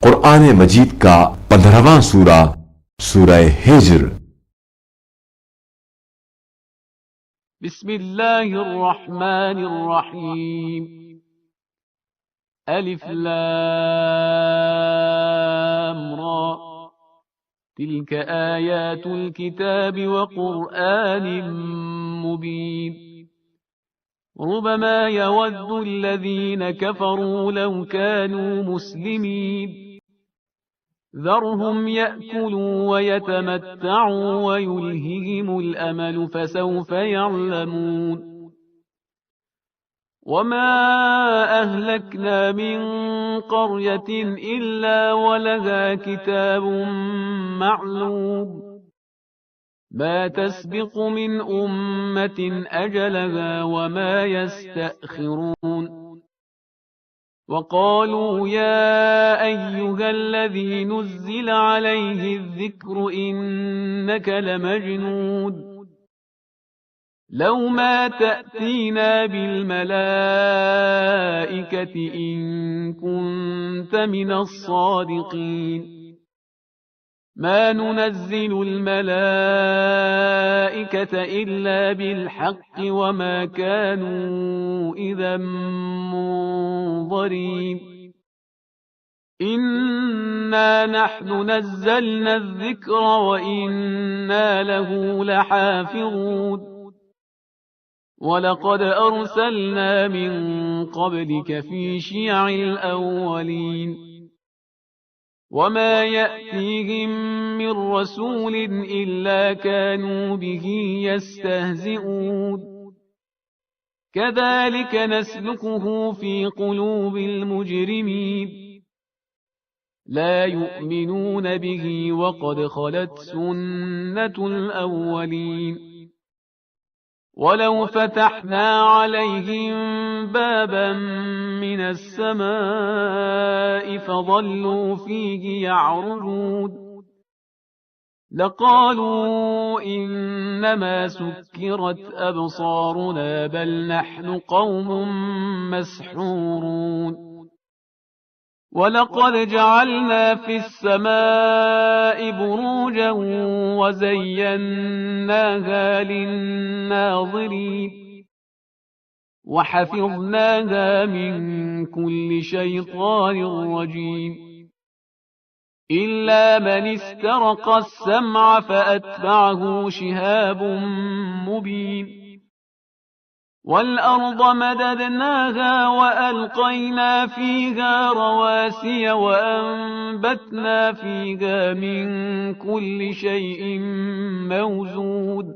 कुरान मजीद का 15वां सूरा सूरह हिज्र। बिस्मिल्लाहिर्रहमानिर्रहीम। अलिफ लाम रा तिल्क आयातुल किताबि व क़ुरआनिम मुबीन। रुबमा यवद्दु अल्लज़ीन कफ़रू लौ कानू मुस्लिमीन। ذرهم يأكلوا ويتمتعوا ويلههم الأمل فسوف يعلمون. وما أهلكنا من قرية إلا ولها كتاب معلوم ما تسبق من أمة أجلها وما يستأخرون. وقالوا يا أيها الذي نزل عليه الذكر إنك لمجنون لو ما تأتينا بالملائكة إن كنت من الصادقين. ما ننزل الملائكة إلا بالحق وما كانوا إذا منظرين. إنا نحن نزلنا الذكر وإنا له لحافظون. ولقد أرسلنا من قبلك في شيع الأولين. وما يأتيهم من رسول إلا كانوا به يستهزئون. كذلك نسلكه في قلوب المجرمين. لا يؤمنون به وقد خلت سنة الأولين. ولو فتحنا عليهم بابا من السماء فظلوا فيه يعرجون لقالوا إنما سكرت أبصارنا بل نحن قوم مسحورون. ولقد جعلنا في السماء بروجا وزيناها للناظرين وحفظناها من كل شيطان رجيم. إلا من استرق السمع فأتبعه شهاب مبين. والأرض مددناها وألقينا فيها رواسي وأنبتنا فيها من كل شيء موزون.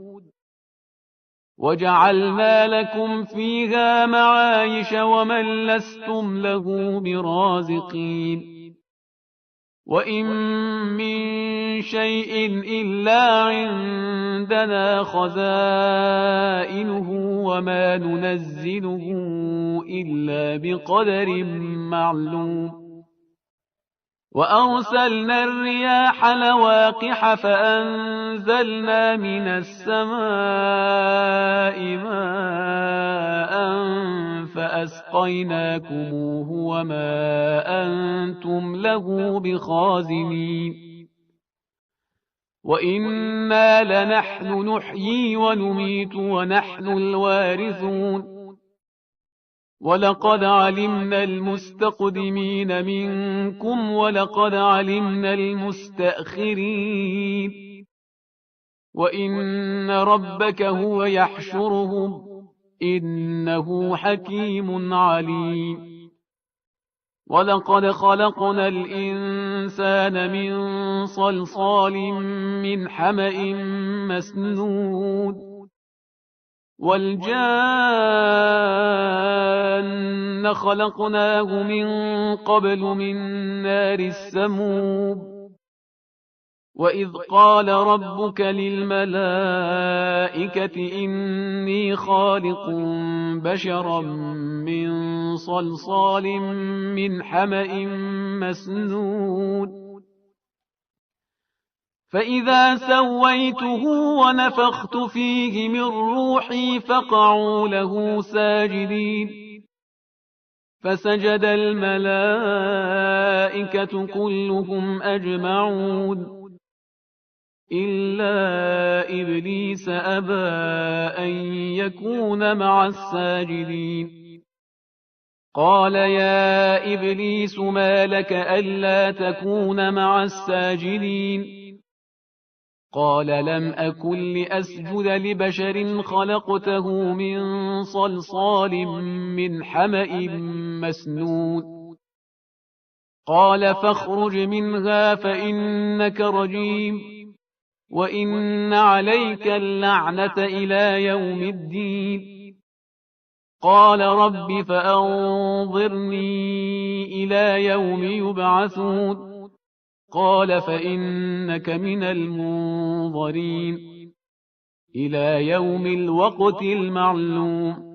وجعلنا لكم فيها معايش ومن لستم له برازقين. وإن من شيء إلا عندنا خزائنه وما ننزله إلا بقدر معلوم. وأرسلنا الرياح لواقح فأنزلنا من السماء ماء فأسقيناكموه وما أنتم له بخازنين. وإنا لنحن نحيي ونميت ونحن الوارثون. ولقد علمنا المستقدمين منكم ولقد علمنا المستأخرين. وإن ربك هو يحشرهم إنه حكيم عليم. ولقد خلقنا الإنسان من صلصال من حمأ مسنون. والجان خلقناه من قبل من نار السموم. وإذ قال ربك للملائكة إني خالق بشرا من صلصال من حمأ مسنون. فإذا سويته ونفخت فيه من روحي فقعوا له ساجدين. فسجد الملائكة كلهم أجمعون إلا إبليس أبى أن يكون مع الساجدين. قال يا إبليس ما لك ألا تكون مع الساجدين؟ قال لم أكن لأسجد لبشر خلقته من صلصال من حمأ مسنون. قال فاخرج منها فإنك رجيم وإن عليك اللعنة إلى يوم الدين. قال رب فأنظرني إلى يوم يبعثون. قال فإنك من المنظرين إلى يوم الوقت المعلوم.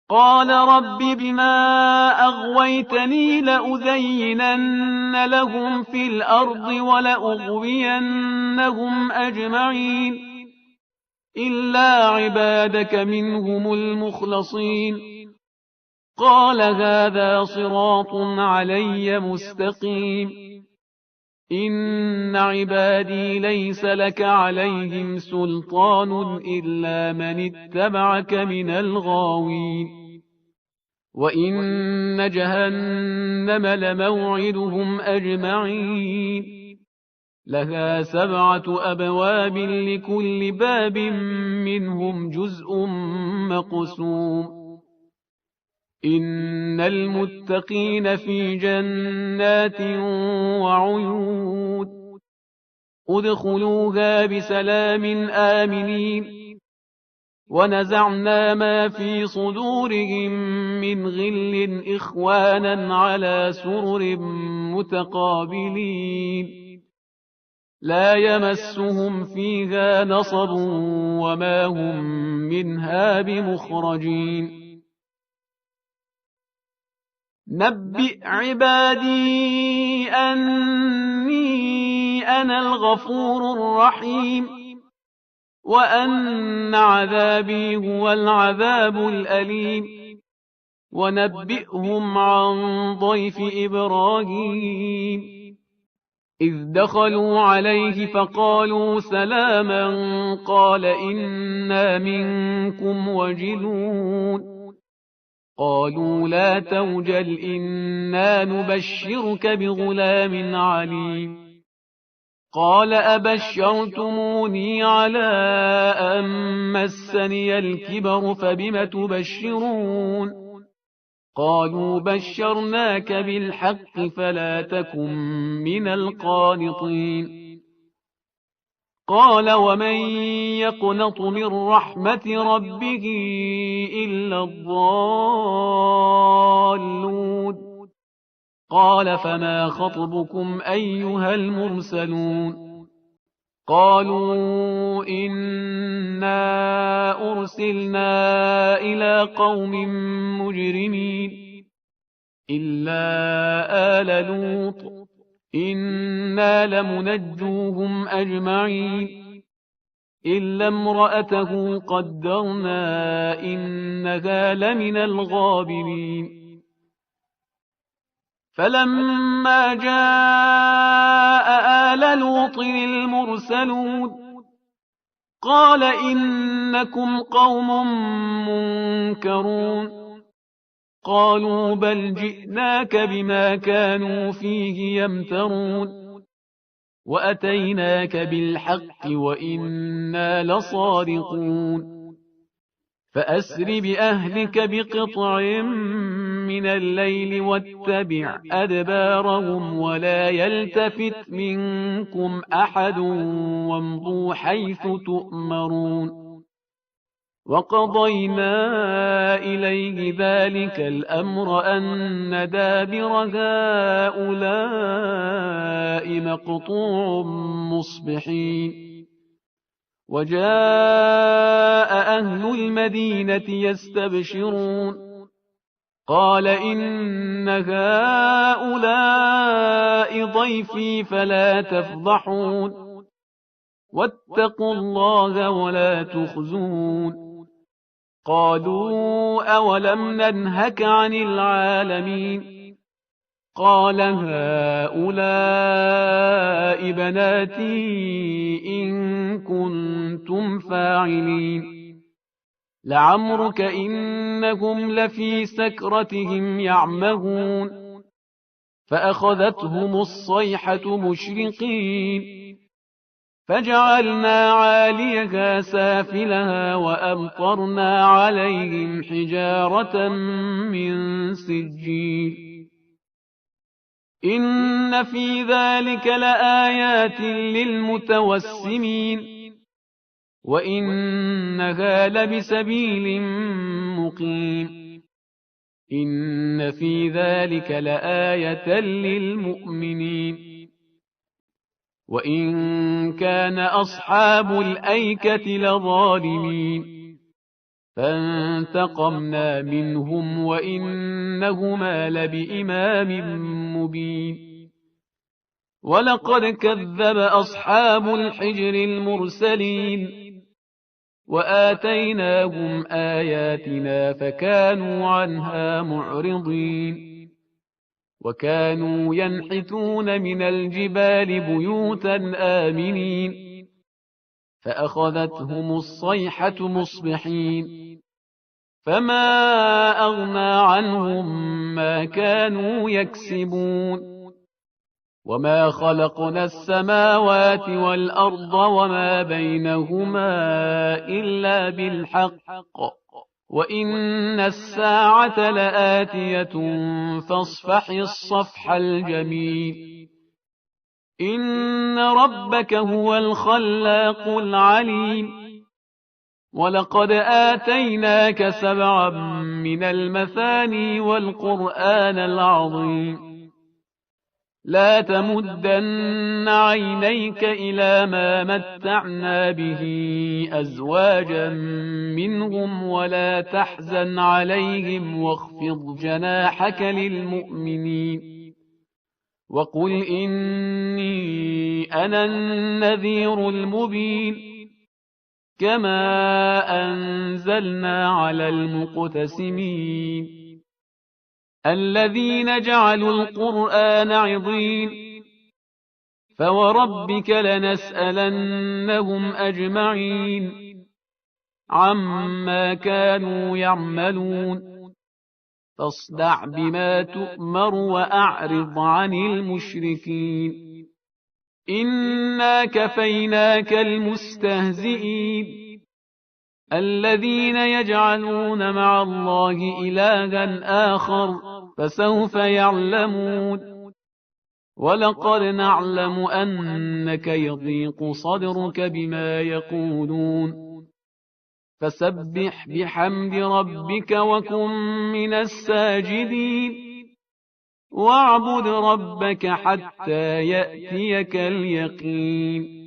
قال رب بما أغويتني لأزينن لهم في الأرض ولأغوينهم أجمعين إلا عبادك منهم المخلصين. قال هذا صراط علي مستقيم. إن عبادي ليس لك عليهم سلطان إلا من اتبعك من الغاوين. وإن جهنم لموعدهم أجمعين لها 7 أبواب لكل باب منهم جزء مقسوم. إن المتقين في جنات وعيون ادخلوها بسلام آمنين. ونزعنا ما في صدورهم من غل إخوانا على سرر متقابلين لا يمسهم فيها نصب وما هم منها بمخرجين. نبئ عبادي أني أنا الغفور الرحيم وأن عذابي هو العذاب الأليم. ونبئهم عن ضيف إبراهيم إذ دخلوا عليه فقالوا سلاما قال إنا منكم وجلون. قالوا لا توجل إنا نبشرك بغلام عليم. قال أبشرتموني على أن مسني الكبر فبم تبشرون؟ قالوا بشرناك بالحق فلا تكن من القانطين. قال ومن يقنط من رحمة ربه إلا الضالون. قال فما خطبكم أيها المرسلون؟ قالوا إنا أرسلنا إلى قوم مجرمين إلا آل لوط إنا لمنجوهم أجمعين إلا امرأته قدرنا إنها لمن الغابرين. فلما جاء آل لوط المرسلون قال إنكم قوم منكرون. قالوا بل جئناك بما كانوا فيه يمترون وأتيناك بالحق وإنا لصادقون. فأسر بأهلك بقطع من الليل واتبع أدبارهم ولا يلتفت منكم أحد وامضوا حيث تؤمرون. وقضينا إليه ذلك الأمر أن دابر هؤلاء مقطوع مصبحين. وجاء أهل المدينة يستبشرون قال إن هؤلاء ضيفي فلا تفضحون واتقوا الله ولا تخزون. قالوا أولم ننهك عن العالمين قال هؤلاء بناتي إن كنتم فاعلين لعمرك إنهم لفي سكرتهم يعمهون فأخذتهم الصيحة مشرقين فجعلنا عاليها سافلها وأمطرنا عليهم حجارة من سجيل إن في ذلك لآيات للمتوسمين وإنها لبسبيل مقيم إن في ذلك لآية للمؤمنين وإن كان أصحاب الأيكة لظالمين فانتقمنا منهم وإنهما لبإمام مبين ولقد كذب أصحاب الحجر المرسلين وآتيناهم آياتنا فكانوا عنها معرضين وكانوا ينحتون من الجبال بيوتا آمنين فأخذتهم الصيحة مصبحين فما أغنى عنهم ما كانوا يكسبون وما خلقنا السماوات والأرض وما بينهما إلا بالحق وإن الساعة لآتية فاصفح الصفح الجميل إن ربك هو الخلاق العليم ولقد آتيناك 7 من المثاني والقرآن العظيم لا تمدن عينيك إلى ما متعنا به أزواجا منهم ولا تحزن عليهم واخفض جناحك للمؤمنين وقل إني أنا النذير المبين كما أنزلنا على المقتسمين الذين جعلوا القرآن عضين فوربك لنسألنهم أجمعين عما كانوا يعملون فاصدع بما تؤمر وأعرض عن المشركين إنا كفيناك المستهزئين الذين يجعلون مع الله إلها آخر فسوف يعلمون ولقد نعلم أنك يضيق صدرك بما يقولون فسبح بحمد ربك وكن من الساجدين واعبد ربك حتى يأتيك اليقين